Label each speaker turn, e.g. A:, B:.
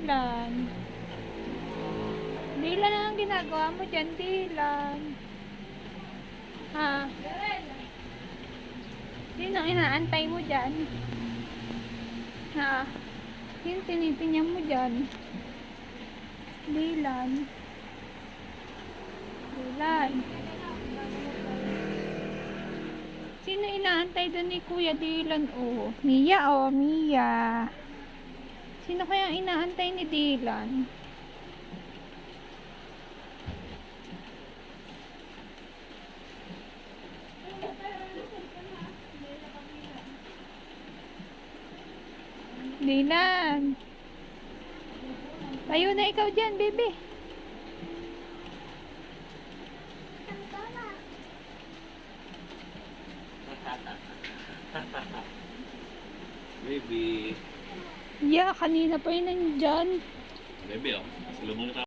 A: Dylan. Dylan, ang ginagawa mo dyan, Dylan? Ha? Sino inaantay mo dyan? Ha? Sino tinitingnan mo dyan? Dylan. Dylan. Sino inaantay doon ni Kuya Dylan? Oh, Mia, oh, Mia. Sino kaya inaantay ni Dylan? Dylan. Tayo na ikaw dyan, baby.
B: Baby.
A: Yeah, kanina pa yun nandyan.
B: Baby, oh. Salubong kita.